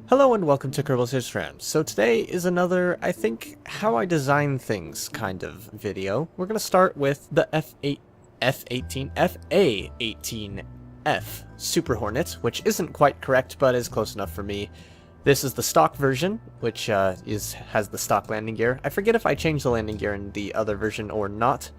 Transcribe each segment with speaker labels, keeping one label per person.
Speaker 1: Hello and welcome to Kerbal Search Rams. So today is another, I think, how I design things kind of video. We're going to start with the FA-18F Super Hornet, which isn't quite correct, but is close enough for me. This is the stock version, which has the stock landing gear. I forget if I changed the landing gear in the other version or not.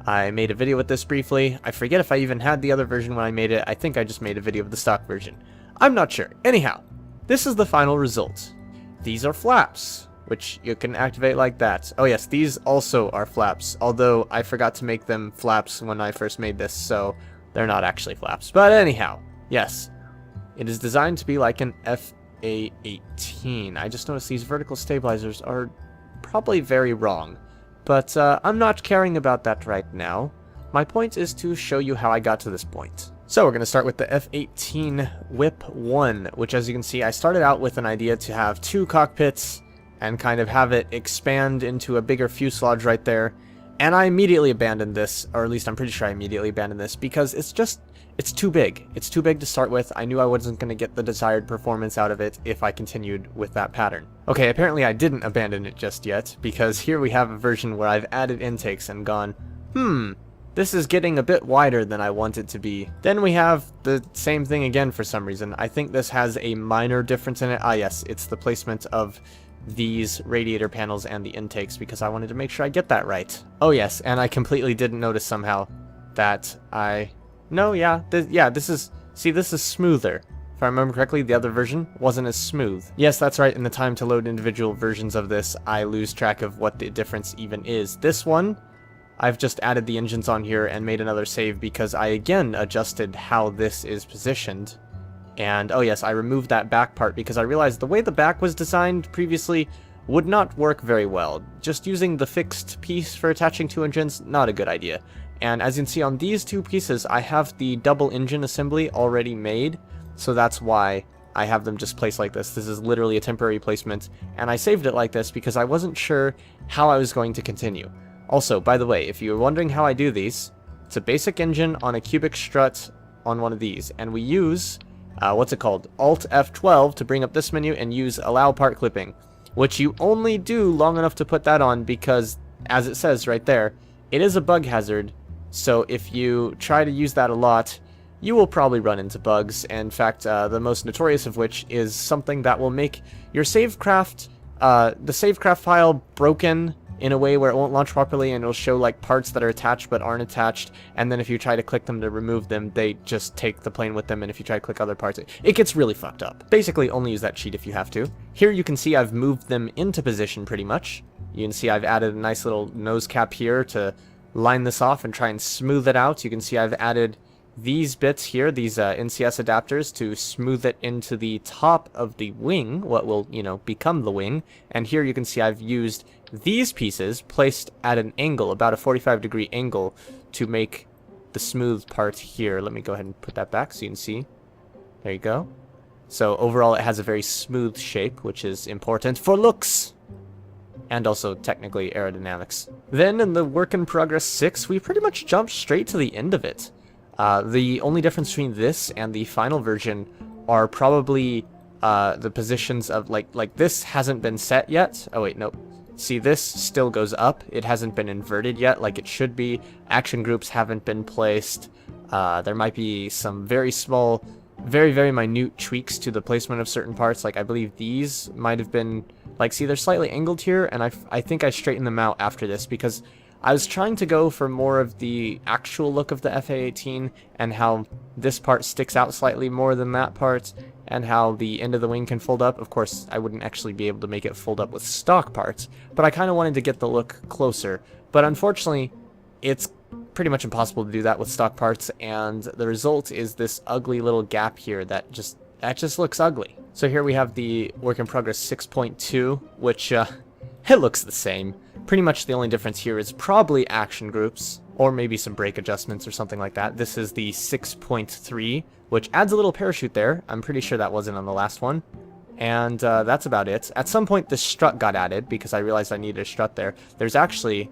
Speaker 1: I made a video with this briefly. I forget if I even had the other version when I made it. I think I just made a video of the stock version. I'm not sure. Anyhow. This is the final result. These are flaps, which you can activate like that. Oh yes, these also are flaps, although I forgot to make them flaps when I first made this, so they're not actually flaps. But anyhow, yes, it is designed to be like an FA-18. I just noticed these vertical stabilizers are probably very wrong, but I'm not caring about that right now. My point is to show you how I got to this point. So we're going to start with the F-18 Whip 1, which as you can see I started out with an idea to have two cockpits and kind of have it expand into a bigger fuselage right there. And I immediately abandoned this, or at least I'm pretty sure I immediately abandoned this, because it's too big. It's too big to start with. I knew I wasn't going to get the desired performance out of it if I continued with that pattern. Okay, apparently I didn't abandon it just yet, because here we have a version where I've added intakes and gone, this is getting a bit wider than I want it to be. Then we have the same thing again for some reason. I think this has a minor difference in it. Ah yes, it's the placement of these radiator panels and the intakes, because I wanted to make sure I get that right. Oh yes, and I completely didn't notice somehow that this is smoother. If I remember correctly, the other version wasn't as smooth. Yes, that's right, in the time to load individual versions of this, I lose track of what the difference even is. This one, I've just added the engines on here and made another save because I again adjusted how this is positioned. And oh yes, I removed that back part because I realized the way the back was designed previously would not work very well. Just using the fixed piece for attaching two engines, not a good idea. And as you can see on these two pieces, I have the double engine assembly already made, so that's why I have them just placed like this. This is literally a temporary placement, and I saved it like this because I wasn't sure how I was going to continue. Also, by the way, if you're wondering how I do these, it's a basic engine on a cubic strut on one of these, and we use, what's it called, Alt F12 to bring up this menu and use Allow Part Clipping, which you only do long enough to put that on because, as it says right there, it is a bug hazard, so if you try to use that a lot, you will probably run into bugs. In fact, the most notorious of which is something that will make your savecraft, the savecraft file broken in a way where it won't launch properly, and it'll show like parts that are attached but aren't attached, and then if you try to click them to remove them, they just take the plane with them, and if you try to click other parts, it gets really fucked up. Basically, only use that cheat if you have to. Here you can see I've moved them into position pretty much. You can see I've added a nice little nose cap here to line this off and try and smooth it out. You can see I've added these bits here, these NCS adapters, to smooth it into the top of the wing, what will, become the wing. And here you can see I've used these pieces placed at an angle, about a 45-degree angle, to make the smooth part here. Let me go ahead and put that back so you can see. There you go. So overall it has a very smooth shape, which is important for looks, and also technically aerodynamics. Then in the Work in Progress 6, we pretty much jumped straight to the end of it. The only difference between this and the final version are probably the positions of, like this hasn't been set yet. Oh wait, nope. See, this still goes up. It hasn't been inverted yet like it should be. Action groups haven't been placed. There might be some very small, very, very minute tweaks to the placement of certain parts. Like I believe these might have been, like, see, they're slightly angled here, and I think I straightened them out after this because I was trying to go for more of the actual look of the FA-18 and how this part sticks out slightly more than that part, and how the end of the wing can fold up. Of course, I wouldn't actually be able to make it fold up with stock parts, but I kind of wanted to get the look closer. But unfortunately, it's pretty much impossible to do that with stock parts, and the result is this ugly little gap here that just looks ugly. So here we have the Work in Progress 6.2, which it looks the same. Pretty much the only difference here is probably action groups, or maybe some brake adjustments or something like that. This is the 6.3, which adds a little parachute there. I'm pretty sure that wasn't on the last one. And that's about it. At some point, this strut got added because I realized I needed a strut there. There's actually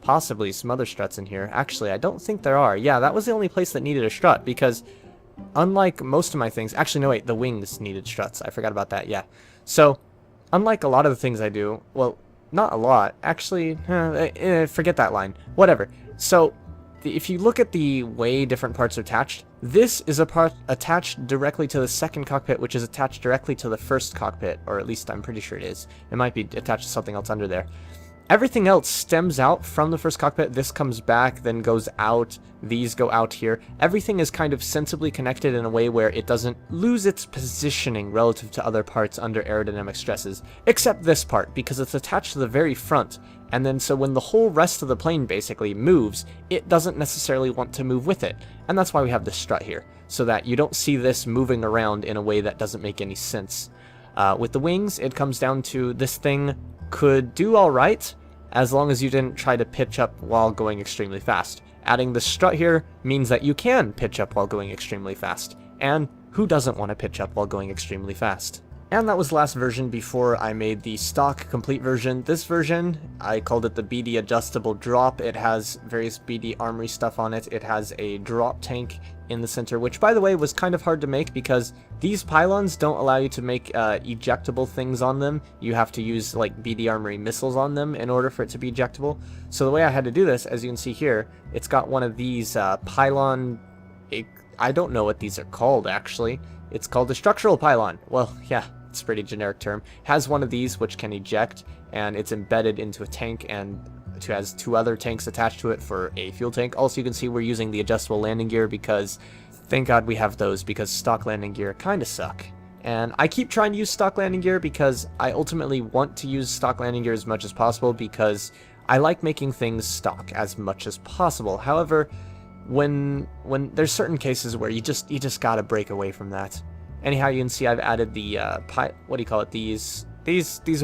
Speaker 1: possibly some other struts in here. Actually, I don't think there are. Yeah, that was the only place that needed a strut because unlike most of my things, actually no wait, the wings needed struts. I forgot about that. Yeah. So, unlike a lot of the things I do, well, not a lot, actually, forget that line. Whatever. So, if you look at the way different parts are attached, this is a part attached directly to the second cockpit, which is attached directly to the first cockpit, or at least I'm pretty sure it is. It might be attached to something else under there. Everything else stems out from the first cockpit. This comes back, then goes out. These go out here. Everything is kind of sensibly connected in a way where it doesn't lose its positioning relative to other parts under aerodynamic stresses, except this part, because it's attached to the very front. And then so when the whole rest of the plane basically moves, it doesn't necessarily want to move with it. And that's why we have this strut here, so that you don't see this moving around in a way that doesn't make any sense. With the wings, it comes down to this thing could do alright, as long as you didn't try to pitch up while going extremely fast. Adding the strut here means that you can pitch up while going extremely fast. And who doesn't want to pitch up while going extremely fast? And that was the last version before I made the stock complete version. This version, I called it the BD adjustable drop. It has various BD armory stuff on it. It has a drop tank in the center, which by the way was kind of hard to make because these pylons don't allow you to make ejectable things on them. You have to use like BD armory missiles on them in order for it to be ejectable. So the way I had to do this, as you can see here, it's got one of these pylon, I don't know what these are called actually. It's called a structural pylon. Well, yeah, it's a pretty generic term. Has one of these which can eject, and it's embedded into a tank, and it has two other tanks attached to it for a fuel tank. Also, you can see we're using the adjustable landing gear because, thank God we have those, because stock landing gear kind of suck. And I keep trying to use stock landing gear because I ultimately want to use stock landing gear as much as possible because I like making things stock as much as possible. However, when there's certain cases where you just gotta break away from that. Anyhow, you can see I've added the what do you call it? These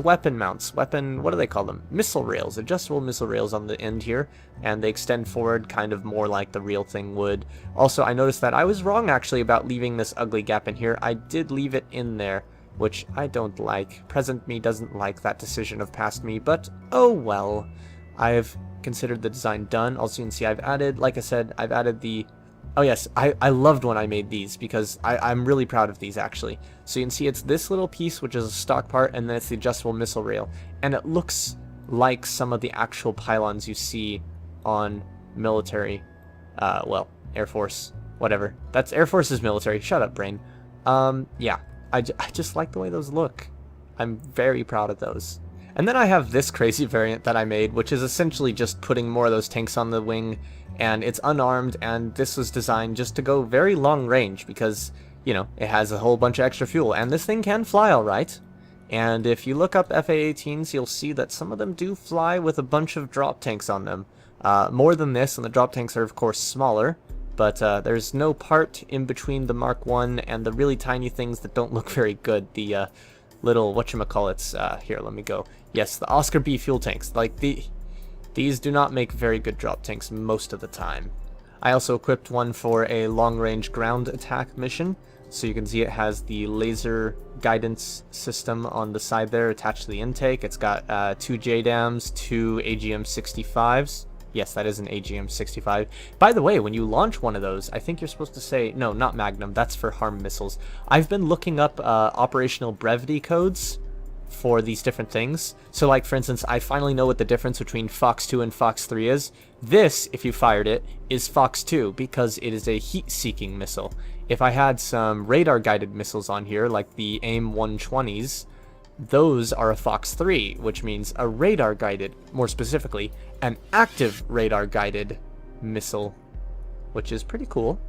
Speaker 1: weapon mounts. What do they call them? Missile rails, adjustable missile rails on the end here, and they extend forward kind of more like the real thing would. Also, I noticed that I was wrong actually about leaving this ugly gap in here. I did leave it in there, which I don't like. Present me doesn't like that decision of past me, but oh well. I've considered the design done. Also, you can see I've added, like I said, I've added the... Oh yes, I loved when I made these because I'm really proud of these actually. So you can see it's this little piece which is a stock part, and then it's the adjustable missile rail. And it looks like some of the actual pylons you see on military, well, Air Force, whatever. That's Air Force's military. Shut up, brain. Yeah, I just like the way those look. I'm very proud of those. And then I have this crazy variant that I made, which is essentially just putting more of those tanks on the wing, and it's unarmed, and this was designed just to go very long range because, you know, it has a whole bunch of extra fuel, and this thing can fly alright. And if you look up A-18's, you'll see that some of them do fly with a bunch of drop tanks on them. More than this, and the drop tanks are of course smaller, but there's no part in between the Mark 1 and the really tiny things that don't look very good. The little, whatchamacallits, here, let me go. Yes, the Oscar B fuel tanks. Like, these do not make very good drop tanks most of the time. I also equipped one for a long-range ground attack mission. So you can see it has the laser guidance system on the side there attached to the intake. It's got 2 JDAMs, 2 AGM-65s. Yes, that is an AGM-65. By the way, when you launch one of those, I think you're supposed to say... No, not Magnum. That's for HARM missiles. I've been looking up operational brevity codes for these different things. So, like, for instance, I finally know what the difference between Fox 2 and Fox 3 is. This, if you fired it, is Fox 2 because it is a heat-seeking missile. If I had some radar-guided missiles on here, like the AIM-120s, those are a Fox 3, which means a radar-guided, more specifically, an active radar-guided missile, which is pretty cool.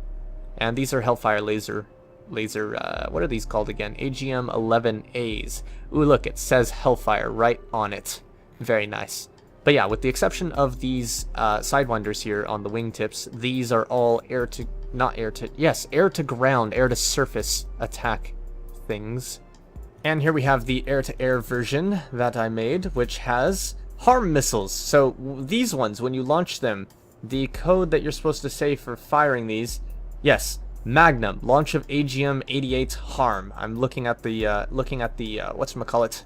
Speaker 1: And these are Hellfire laser, what are these called again? AGM-11As. Ooh, look, it says Hellfire right on it. Very nice. But yeah, with the exception of these sidewinders here on the wingtips, these are all air to ground, air to surface attack things. And here we have the air-to-air version that I made, which has HARM missiles. So these ones, when you launch them, the code that you're supposed to say for firing these, yes, Magnum, launch of AGM-88 HARM. I'm looking at the whatchamacallit,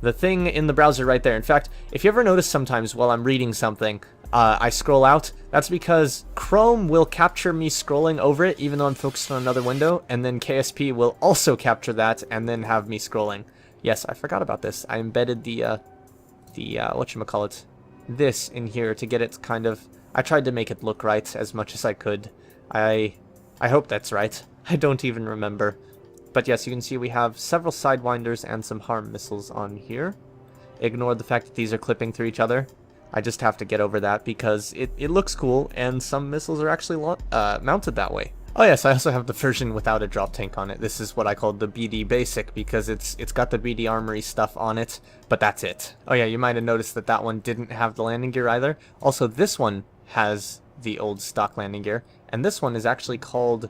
Speaker 1: The thing in the browser right there. In fact, if you ever notice sometimes while I'm reading something, I scroll out, that's because Chrome will capture me scrolling over it even though I'm focused on another window, and then KSP will also capture that and then have me scrolling. Yes, I forgot about this. I embedded the whatchamacallit, this in here to get it kind of... I tried to make it look right as much as I could. I hope that's right. I don't even remember. But yes, you can see we have several sidewinders and some harm missiles on here. Ignore the fact that these are clipping through each other. I just have to get over that because it looks cool, and some missiles are actually mounted that way. Oh yes, I also have the version without a drop tank on it. This is what I call the BD Basic because it's got the BD Armory stuff on it, but that's it. Oh yeah, you might have noticed that that one didn't have the landing gear either. Also, this one has the old stock landing gear, and this one is actually called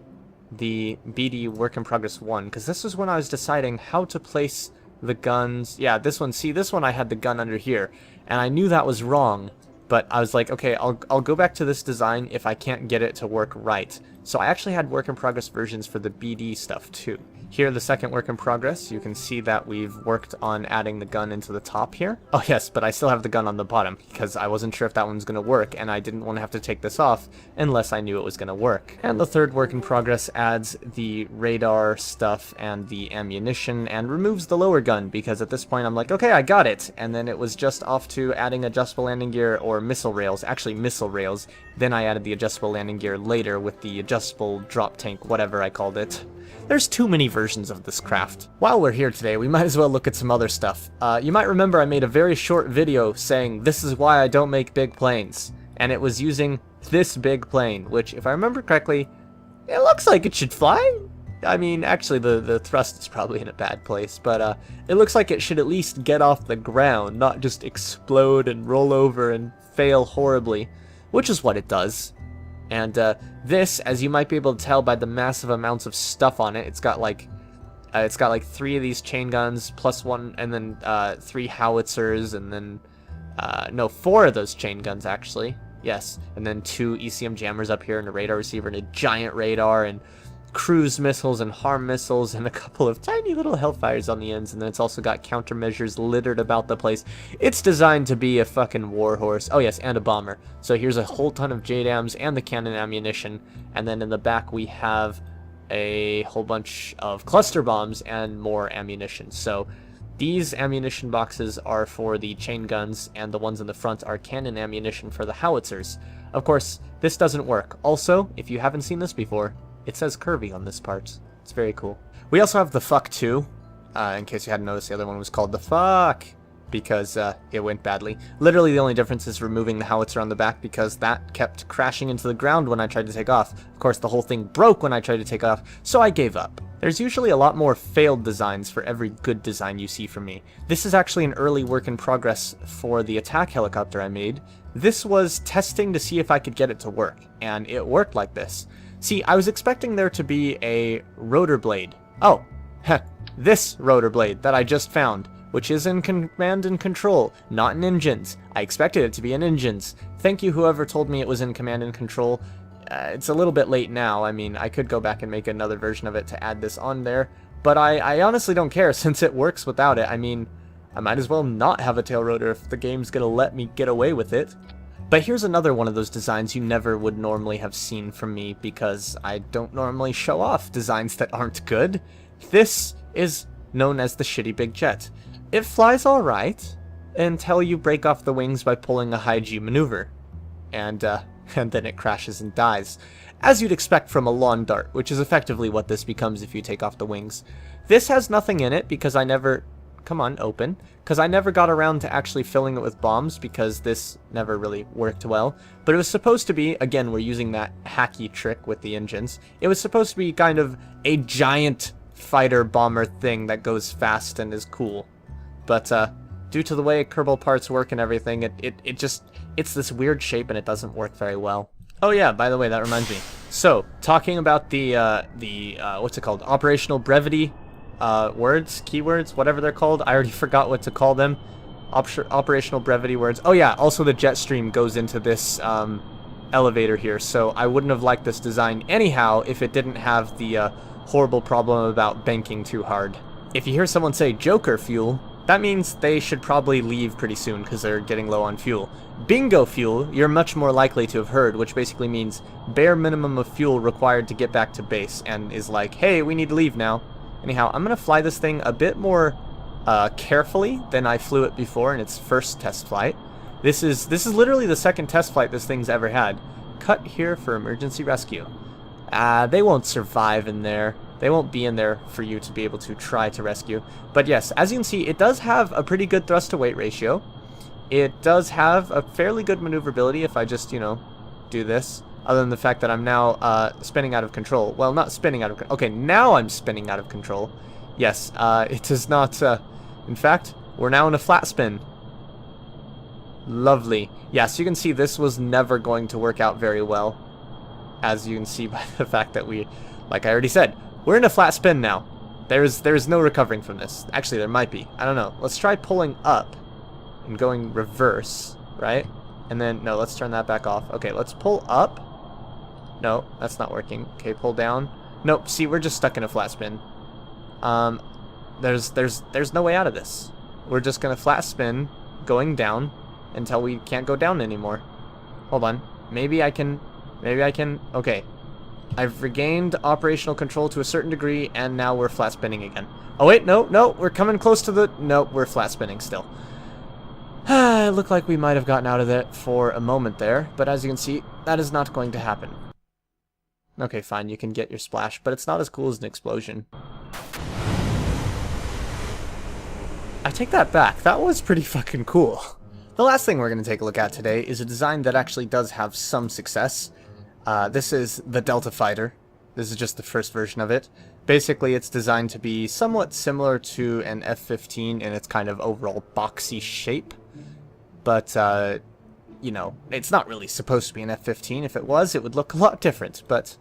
Speaker 1: the BD Work in Progress 1, because this was when I was deciding how to place the guns. Yeah, this one, see, this one I had the gun under here, and I knew that was wrong, but I was like, okay, I'll go back to this design if I can't get it to work right. So I actually had work in progress versions for the BD stuff too. Here, the second work in progress, you can see that we've worked on adding the gun into the top here. Oh yes, but I still have the gun on the bottom because I wasn't sure if that one's going to work, and I didn't want to have to take this off unless I knew it was going to work. And the third work in progress adds the radar stuff and the ammunition and removes the lower gun because at this point I'm like, okay, I got it. And then it was just off to adding adjustable landing gear or missile rails, actually missile rails. Then I added the adjustable landing gear later with the adjustable drop tank, whatever I called it. There's too many versions of this craft. While we're here today, we might as well look at some other stuff. You might remember I made a very short video saying this is why I don't make big planes. And it was using this big plane, which, if I remember correctly, it looks like it should fly. I mean, actually, the thrust is probably in a bad place, but it looks like it should at least get off the ground, not just explode and roll over and fail horribly, which is what it does. And this, as you might be able to tell by the massive amounts of stuff on it, it's got like 3 of these chain guns plus 1, and then 3 howitzers, and then no, 4 of those chain guns actually. Yes, and then 2 ECM jammers up here, and a radar receiver, and a giant radar, and cruise missiles and harm missiles, and a couple of tiny little hellfires on the ends, and then it's also got countermeasures littered about the place. It's designed to be a fucking warhorse. Oh yes, and a bomber. So here's a whole ton of JDAMs and the cannon ammunition, and then in the back we have a whole bunch of cluster bombs and more ammunition. So these ammunition boxes are for the chain guns, and the ones in the front are cannon ammunition for the howitzers. Of course, this doesn't work. Also, if you haven't seen this before, it says Kirby on this part. It's very cool. We also have the Fuck 2. In case you hadn't noticed, the other one was called the Fuck because it went badly. Literally, the only difference is removing the howitzer on the back because that kept crashing into the ground when I tried to take off. Of course, the whole thing broke when I tried to take off, so I gave up. There's usually a lot more failed designs for every good design you see from me. This is actually an early work in progress for the attack helicopter I made. This was testing to see if I could get it to work, and it worked like this. See, I was expecting there to be a rotor blade. Oh, this rotor blade that I just found, which is in command and control, not in engines. I expected it to be in engines. Thank you whoever told me it was in command and control. It's a little bit late now. I mean, I could go back and make another version of it to add this on there, but I honestly don't care since it works without it. I mean, I might as well not have a tail rotor if the game's gonna let me get away with it. But here's another one of those designs you never would normally have seen from me because I don't normally show off designs that aren't good. This is known as the Shitty Big Jet. It flies alright until you break off the wings by pulling a high G maneuver. And then it crashes and dies. As you'd expect from a lawn dart, which is effectively what this becomes if you take off the wings. This has nothing in it because I never... Come on, open. Because I never got around to actually filling it with bombs because this never really worked well. But it was supposed to be, again, we're using that hacky trick with the engines. It was supposed to be kind of a giant fighter bomber thing that goes fast and is cool. But due to the way Kerbal parts work and everything, it's this weird shape and it doesn't work very well. Oh yeah, by the way, that reminds me. So, talking about the what's it called? Operational brevity words, keywords, whatever they're called. I already forgot what to call them. Operational brevity words. Oh yeah, also the jet stream goes into this elevator here, so I wouldn't have liked this design anyhow if it didn't have the horrible problem about banking too hard. If you hear someone say Joker fuel, That means they should probably leave pretty soon because they're getting low on fuel. Bingo fuel, you're much more likely to have heard, which basically means bare minimum of fuel required to get back to base, and is like, hey, we need to leave now. Anyhow, I'm going to fly this thing a bit more carefully than I flew it before in its first test flight. This is literally the second test flight this thing's ever had. Cut here for emergency rescue. They won't survive in there. They won't be in there for you to be able to try to rescue. But yes, as you can see, it does have a pretty good thrust to weight ratio. It does have a fairly good maneuverability if I just, you know, do this. Other than the fact that I'm now spinning out of control. Well, not spinning out of control. Okay, now I'm spinning out of control. Yes, it does not... in fact, we're now in a flat spin. Lovely. Yes, you can see this was never going to work out very well. As you can see by the fact that we, like I already said, we're in a flat spin now. There's no recovering from this. Actually, there might be. I don't know. Let's try pulling up and going reverse, right? And then, no, let's turn that back off. Okay, let's pull up. No, that's not working. Okay, pull down. Nope, see, we're just stuck in a flat spin. There's no way out of this. We're just gonna flat spin, going down, until we can't go down anymore. Hold on. Maybe I can... Okay. I've regained operational control to a certain degree, and now we're flat spinning again. Oh wait, no, we're coming close to the... Nope, we're flat spinning still. It looked like we might have gotten out of it for a moment there, but as you can see, that is not going to happen. Okay, fine, you can get your splash, but it's not as cool as an explosion. I take that back, that was pretty fucking cool. The last thing we're going to take a look at today is a design that actually does have some success. This is the Delta Fighter. This is just the first version of it. Basically, it's designed to be somewhat similar to an F-15 in its kind of overall boxy shape. But, you know, it's not really supposed to be an F-15. If it was, it would look a lot different. But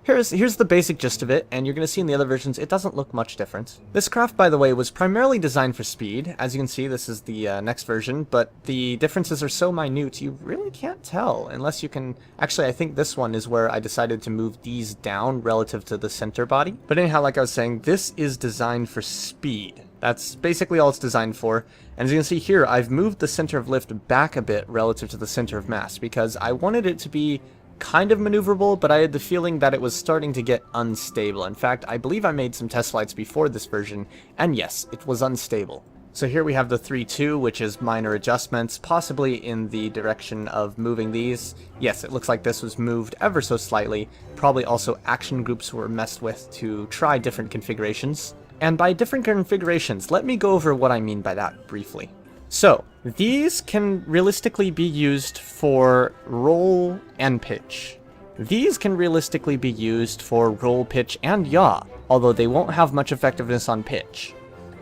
Speaker 1: here's the basic gist of it, and you're going to see in the other versions, it doesn't look much different. This craft, by the way, was primarily designed for speed. As you can see, this is the next version, but the differences are so minute, you really can't tell, unless you can... Actually, I think this one is where I decided to move these down relative to the center body. But anyhow, like I was saying, this is designed for speed. That's basically all it's designed for. And as you can see here, I've moved the center of lift back a bit relative to the center of mass, because I wanted it to be kind of maneuverable, but I had the feeling that it was starting to get unstable. In fact, I believe I made some test flights before this version, and yes, it was unstable. So here we have the 3-2, which is minor adjustments, possibly in the direction of moving these. Yes, it looks like this was moved ever so slightly. Probably also action groups were messed with to try different configurations. And by different configurations, let me go over what I mean by that briefly. So, these can realistically be used for roll and pitch. These can realistically be used for roll, pitch, and yaw, although they won't have much effectiveness on pitch.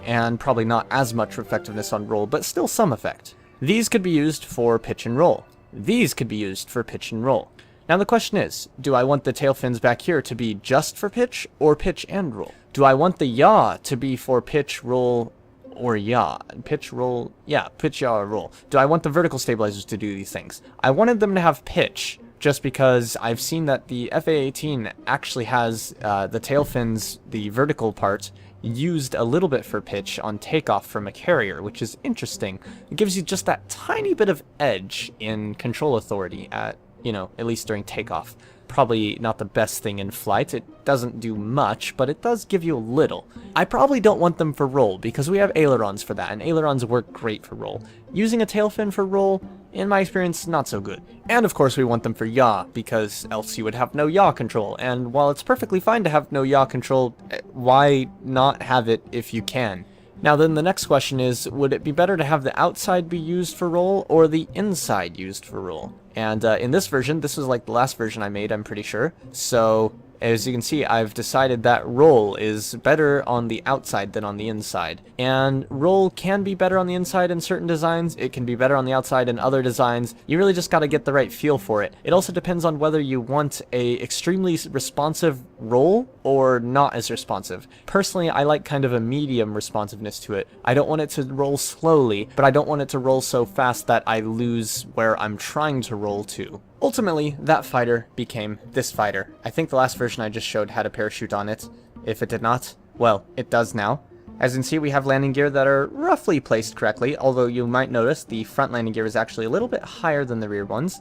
Speaker 1: And probably not as much effectiveness on roll, but still some effect. These could be used for pitch and roll. These could be used for pitch and roll. Now the question is, do I want the tail fins back here to be just for pitch, or pitch and roll? Do I want the yaw to be for pitch, roll, or yaw? Pitch, roll, yeah, pitch, yaw, or roll. Do I want the vertical stabilizers to do these things? I wanted them to have pitch, just because I've seen that the A-18 actually has the tail fins, the vertical part, used a little bit for pitch on takeoff from a carrier, which is interesting. It gives you just that tiny bit of edge in control authority at, you know, at least during takeoff. Probably not the best thing in flight. It doesn't do much, but it does give you a little. I probably don't want them for roll, because we have ailerons for that, and ailerons work great for roll. Using a tail fin for roll, in my experience, not so good. And of course we want them for yaw, because else you would have no yaw control, and while it's perfectly fine to have no yaw control, why not have it if you can? Now then the next question is, would it be better to have the outside be used for roll, or the inside used for roll? And in this version, this was like the last version I made, I'm pretty sure. So, as you can see, I've decided that roll is better on the outside than on the inside. And roll can be better on the inside in certain designs, it can be better on the outside in other designs. You really just gotta get the right feel for it. It also depends on whether you want a extremely responsive roll or not as responsive. Personally, I like kind of a medium responsiveness to it. I don't want it to roll slowly, but I don't want it to roll so fast that I lose where I'm trying to roll to. Ultimately, that fighter became this fighter. I think the last version I just showed had a parachute on it. If it did not, well, it does now. As you can see, we have landing gear that are roughly placed correctly, although you might notice the front landing gear is actually a little bit higher than the rear ones.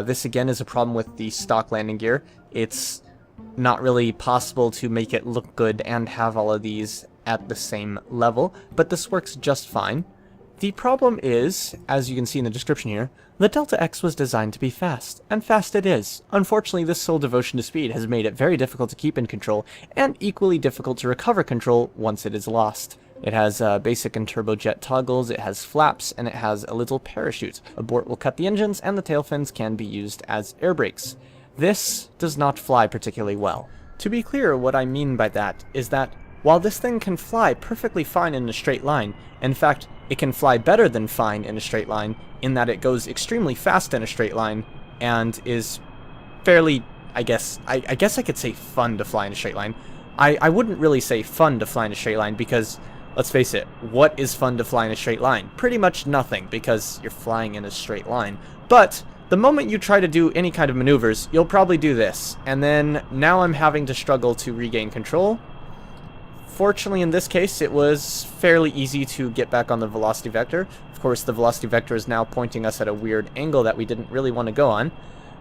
Speaker 1: This again is a problem with the stock landing gear. It's not really possible to make it look good and have all of these at the same level, but this works just fine. The problem is, as you can see in the description here, the DeltaX was designed to be fast, and fast it is. Unfortunately, this sole devotion to speed has made it very difficult to keep in control, and equally difficult to recover control once it is lost. It has basic and turbojet toggles, it has flaps, and it has a little parachute. Abort will cut the engines, and the tail fins can be used as air brakes. This does not fly particularly well. To be clear, what I mean by that is that while this thing can fly perfectly fine in a straight line, in fact, it can fly better than fine in a straight line, in that it goes extremely fast in a straight line, and is fairly, I guess I could say fun to fly in a straight line. I wouldn't really say fun to fly in a straight line because, let's face it, what is fun to fly in a straight line? Pretty much nothing, because you're flying in a straight line. But the moment you try to do any kind of maneuvers, you'll probably do this, and then now I'm having to struggle to regain control. Fortunately, in this case, it was fairly easy to get back on the velocity vector. Of course, the velocity vector is now pointing us at a weird angle that we didn't really want to go on.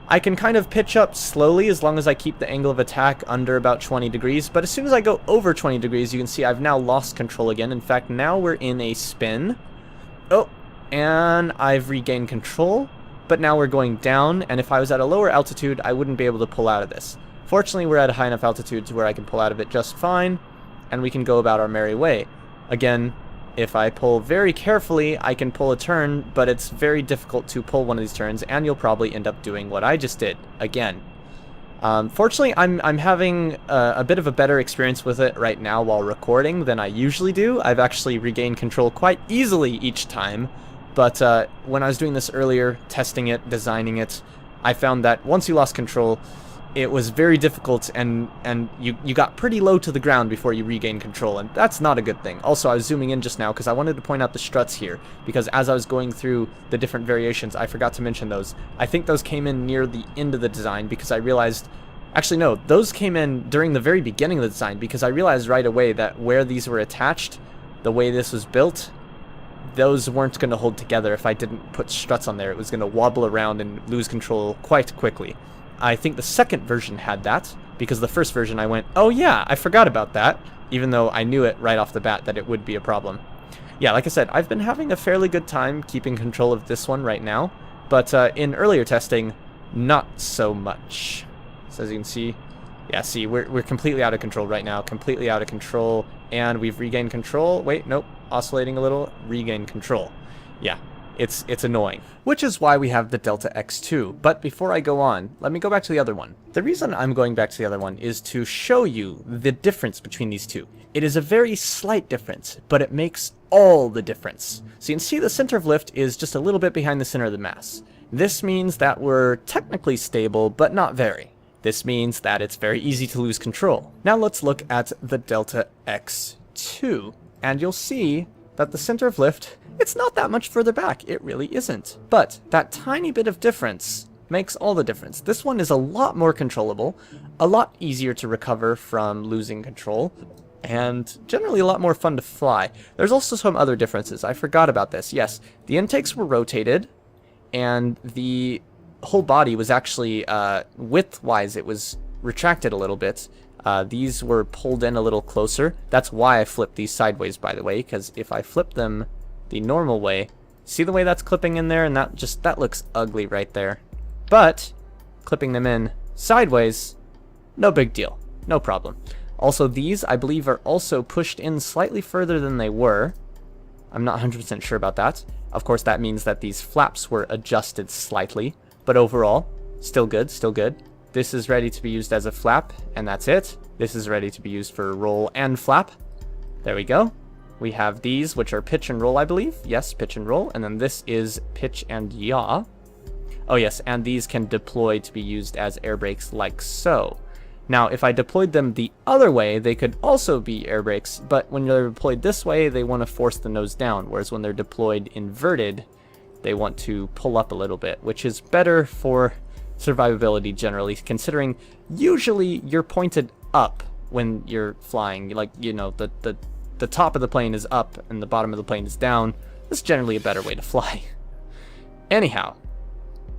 Speaker 1: I can kind of pitch up slowly as long as I keep the angle of attack under about 20 degrees, but as soon as I go over 20 degrees, you can see I've now lost control again. In fact, now we're in a spin. Oh, and I've regained control, but now we're going down, and if I was at a lower altitude, I wouldn't be able to pull out of this. Fortunately, we're at a high enough altitude to where I can pull out of it just fine, and we can go about our merry way. Again, if I pull very carefully, I can pull a turn, but it's very difficult to pull one of these turns, and you'll probably end up doing what I just did, again. Fortunately, I'm having a bit of a better experience with it right now while recording than I usually do. I've actually regained control quite easily each time, but when I was doing this earlier, testing it, designing it, I found that once you lost control, it was very difficult, and you got pretty low to the ground before you regained control, and that's not a good thing. Also, I was zooming in just now because I wanted to point out the struts here, because as I was going through the different variations, I forgot to mention those. I think those came in near the end of the design because I realized... Actually, no, those came in during the very beginning of the design because I realized right away that where these were attached, the way this was built, those weren't going to hold together if I didn't put struts on there. It was going to wobble around and lose control quite quickly. I think the second version had that, because the first version I went, oh yeah, I forgot about that, even though I knew it right off the bat that it would be a problem. Yeah, like I said, I've been having a fairly good time keeping control of this one right now, but in earlier testing, not so much. So as you can see, yeah, see, we're completely out of control right now, completely out of control, and we've regained control. Wait, nope, oscillating a little, regain control. Yeah. It's annoying, which is why we have the DeltaX-2. But before I go on, let me go back to the other one. The reason I'm going back to the other one is to show you the difference between these two. It is a very slight difference, but it makes all the difference. So you can see the center of lift is just a little bit behind the center of the mass. This means that we're technically stable, but not very. This means that it's very easy to lose control. Now let's look at the DeltaX-2, and you'll see that the center of lift, it's not that much further back. It really isn't. But that tiny bit of difference makes all the difference. This one is a lot more controllable, a lot easier to recover from losing control, and generally a lot more fun to fly. There's also some other differences. I forgot about this. Yes, the intakes were rotated, and the whole body was actually, width-wise, it was retracted a little bit. These were pulled in a little closer. That's why I flipped these sideways, by the way, because if I flip them the normal way, see the way that's clipping in there, and that looks ugly right there. But clipping them in sideways, no big deal, no problem. Also, these I believe are also pushed in slightly further than they were. I'm not 100% sure about that. Of course, that means that these flaps were adjusted slightly, but overall, still good, still good. This is ready to be used as a flap, and that's it. This is ready to be used for roll and flap. There we go. We have these, which are pitch and roll, I believe. Yes, pitch and roll. And then this is pitch and yaw. Oh yes, and these can deploy to be used as air brakes like so. Now, if I deployed them the other way, they could also be air brakes, but when they're deployed this way, they want to force the nose down, whereas when they're deployed inverted, they want to pull up a little bit, which is better for survivability generally, considering usually you're pointed up when you're flying, like, you know, the the top of the plane is up and the bottom of the plane is down, this is generally a better way to fly. Anyhow,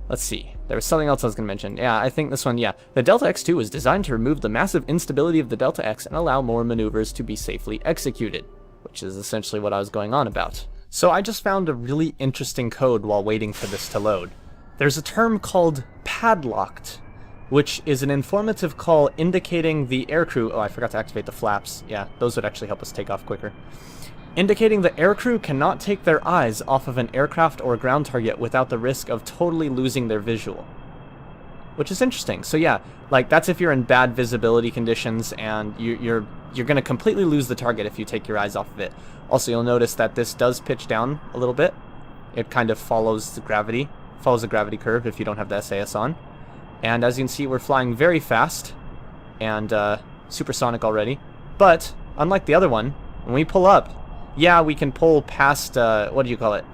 Speaker 1: let's see. There was something else I was going to mention. Yeah, I think this one, yeah. The DeltaX-2 was designed to remove the massive instability of the DeltaX and allow more maneuvers to be safely executed, which is essentially what I was going on about. So I just found a really interesting code while waiting for this to load. There's a term called padlocked, which is an informative call indicating the aircrew... Oh, I forgot to activate the flaps. Yeah, those would actually help us take off quicker. Indicating the aircrew cannot take their eyes off of an aircraft or ground target without the risk of totally losing their visual. Which is interesting. So yeah, like that's if you're in bad visibility conditions and you're going to completely lose the target if you take your eyes off of it. Also, you'll notice that this does pitch down a little bit. It kind of follows the gravity curve if you don't have the SAS on. And as you can see, we're flying very fast and supersonic already. But unlike the other one, when we pull up, yeah, we can pull past, what do you call it?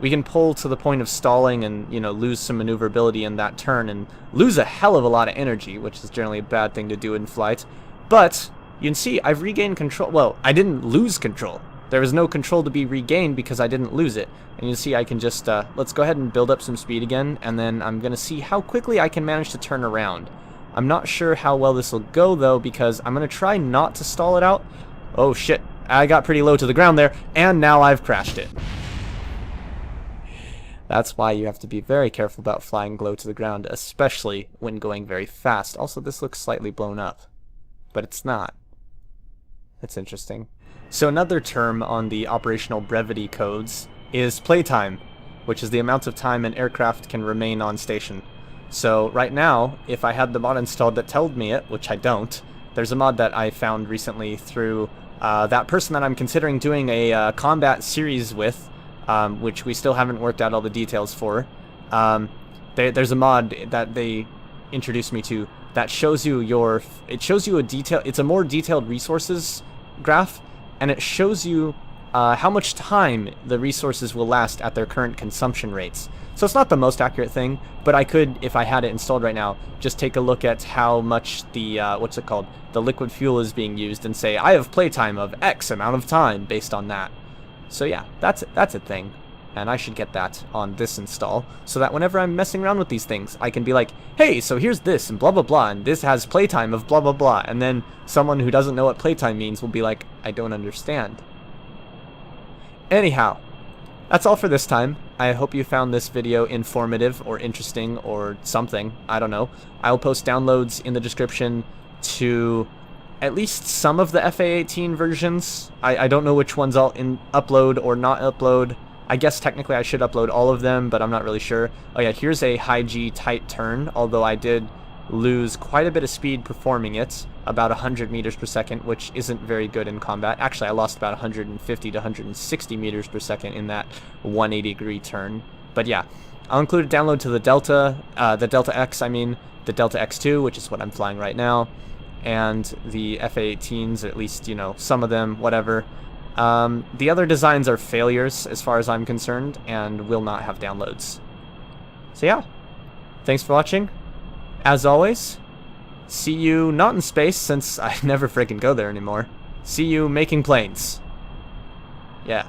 Speaker 1: We can pull to the point of stalling and, you know, lose some maneuverability in that turn and lose a hell of a lot of energy, which is generally a bad thing to do in flight. But you can see I've regained control. Well, I didn't lose control. There was no control to be regained because I didn't lose it. And you can see I can just, let's go ahead and build up some speed again, and then I'm going to see how quickly I can manage to turn around. I'm not sure how well this will go, though, because I'm going to try not to stall it out. Oh, shit. I got pretty low to the ground there, and now I've crashed it. That's why you have to be very careful about flying low to the ground, especially when going very fast. Also, this looks slightly blown up, but it's not. That's interesting. So another term on the operational brevity codes is playtime, which is the amount of time an aircraft can remain on station. So right now, if I had the mod installed that told me it, which I don't, there's a mod that I found recently through that person that I'm considering doing a combat series with, which we still haven't worked out all the details for. There's a mod that they introduced me to that shows you it's a more detailed resources graph, and it shows you how much time the resources will last at their current consumption rates. So it's not the most accurate thing, but I could, if I had it installed right now, just take a look at how much the, the liquid fuel is being used and say, I have playtime of X amount of time based on that. So yeah, that's a thing. And I should get that on this install, so that whenever I'm messing around with these things, I can be like, hey, so here's this, and blah blah blah, and this has playtime of blah blah blah, and then someone who doesn't know what playtime means will be like, I don't understand. Anyhow, that's all for this time. I hope you found this video informative or interesting or something. I don't know. I'll post downloads in the description to at least some of the FA-18 versions. I don't know which ones I'll upload or not upload. I guess technically I should upload all of them, but I'm not really sure. Oh yeah, here's a high G tight turn, although I did lose quite a bit of speed performing it, about 100 meters per second, which isn't very good in combat. Actually, I lost about 150 to 160 meters per second in that 180-degree turn. But yeah, I'll include a download to the DeltaX, the DeltaX-2, which is what I'm flying right now, and the FA-18's, at least, you know, some of them, whatever. The other designs are failures as far as I'm concerned and will not have downloads. So yeah, thanks for watching. As always, see you not in space, since I never freaking go there anymore. See you making planes. Yeah.